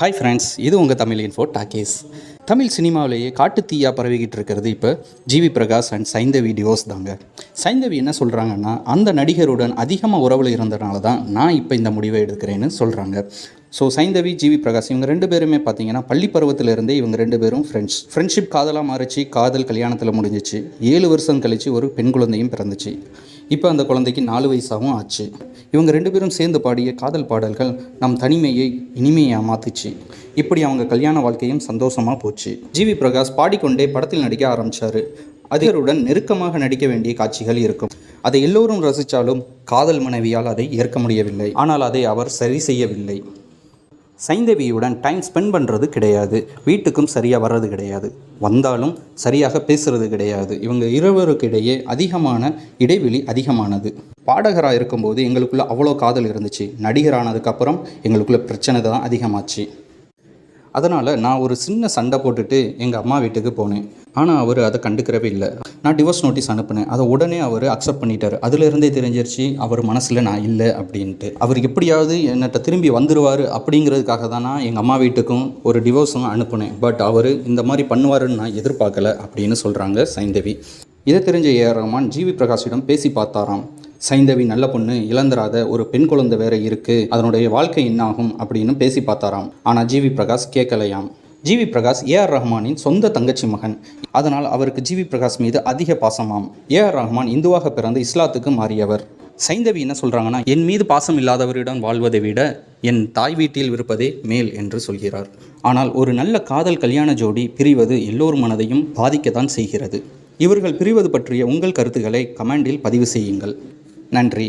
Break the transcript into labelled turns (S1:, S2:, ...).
S1: Hi friends, இது உங்கள் Tamil info talkies. Tamil சினிமாவிலேயே காட்டுத்தீயா பரவிக்கிட்டு இருக்கிறது இப்போ ஜிவி பிரகாஷ் அண்ட் சைந்தவி டிவோர்ஸ் தாங்க. சைந்தவி என்ன சொல்கிறாங்கன்னா, அந்த நடிகருடன் அதிகமாக உறவில் இருந்தனால தான் நான் இப்போ இந்த முடிவை எடுக்கிறேன்னு சொல்கிறாங்க. ஸோ சைந்தவி, ஜிவி பிரகாஷ் இவங்க ரெண்டு பேருமே பார்த்தீங்கன்னா பள்ளி பருவத்திலிருந்தே இவங்க ரெண்டு பேரும் ஃப்ரெண்ட்ஷிப் காதலாக மாறிச்சு. காதல் கல்யாணத்தில் முடிஞ்சிச்சு. 7 வருஷம் கழித்து ஒரு பெண் குழந்தையும் பிறந்துச்சு. இப்போ அந்த குழந்தைக்கு 4 வயசாகவும் ஆச்சு. இவங்க ரெண்டு பேரும் சேர்ந்து பாடிய காதல் பாடல்கள் நம் தனிமையை இனிமையாக மாற்றுச்சு. இப்படி அவங்க கல்யாண வாழ்க்கையும் சந்தோஷமாக போச்சு. ஜிவி பிரகாஷ் பாடிக்கொண்டே படத்தில் நடிக்க ஆரம்பித்தார். அதிகருடன் நெருக்கமாக நடிக்க வேண்டிய காட்சிகள் இருக்கும். அதை எல்லோரும் ரசித்தாலும் காதல் மனைவியால் அதை ஏற்க முடியவில்லை. ஆனால் அதை அவர் சரி செய்யவில்லை. சைந்தவியுடன் டைம் ஸ்பெண்ட் பண்ணுறது கிடையாது. வீட்டுக்கும் சரியாக வர்றது கிடையாது. வந்தாலும் சரியாக பேசுகிறது கிடையாது. இவங்க இருவருக்கிடையே அதிகமான இடைவெளி அதிகமானது. பாடகராக இருக்கும்போது எங்களுக்குள்ளே அவ்வளோ காதல் இருந்துச்சு. நடிகரானதுக்கப்புறம் எங்களுக்குள்ளே பிரச்சனை தான் அதிகமாச்சு. அதனால் நான் ஒரு சின்ன சண்டை போட்டுட்டு எங்கள் அம்மா வீட்டுக்கு போனேன். ஆனால் அவர் அதை கண்டுக்கிறவே இல்லை. நான் டிவோர்ஸ் நோட்டீஸ் அனுப்பினேன். அதை உடனே அவர் அக்செப்ட் பண்ணிட்டார். அதுலேருந்தே தெரிஞ்சிருச்சு அவர் மனசில் நான் இல்லை அப்படின்ட்டு. அவர் எப்படியாவது என்னட்ட திரும்பி வந்துடுவார் அப்படிங்கிறதுக்காக தான் நான் எங்கள் அம்மா வீட்டுக்கும் ஒரு டிவோர்ஸும் அனுப்புனேன். பட் அவர் இந்த மாதிரி பண்ணுவாருன்னு நான் எதிர்பார்க்கல அப்படின்னு சொல்கிறாங்க சைந்தவி. இதை தெரிஞ்ச ஏஆர் ரஹ்மான் ஜிவி பிரகாஷிடம் பேசி பார்த்தாராம். சைந்தவி நல்ல பொண்ணு, இழந்துராத, ஒரு பெண் குழந்தை வேற இருக்குது, அதனுடைய வாழ்க்கை என்னாகும் அப்படின்னு பேசி பார்த்தாராம். ஆனால் ஜிவி பிரகாஷ் கேட்கலையாம். ஜிவி பிரகாஷ் ஏஆர் ரஹ்மானின் சொந்த தங்கச்சி மகன். அதனால் அவருக்கு ஜிவி பிரகாஷ் மீது அதிக பாசமாம். ஏஆர் ரஹ்மான் இந்துவாக பிறந்து இஸ்லாத்துக்கு மாறியவர். சைந்தவி என்ன சொல்கிறாங்கன்னா, என் மீது பாசம் இல்லாதவரிடம் வாழ்வதை விட என் தாய் வீட்டில் இருப்பதே மேல் என்று சொல்கிறார். ஆனால் ஒரு நல்ல காதல் கல்யாண ஜோடி பிரிவது எல்லோர் மனதையும் பாதிக்கத்தான் செய்கிறது. இவர்கள் பிரிவது பற்றிய உங்கள் கருத்துக்களை கமெண்டில் பதிவு செய்யுங்கள். நன்றி.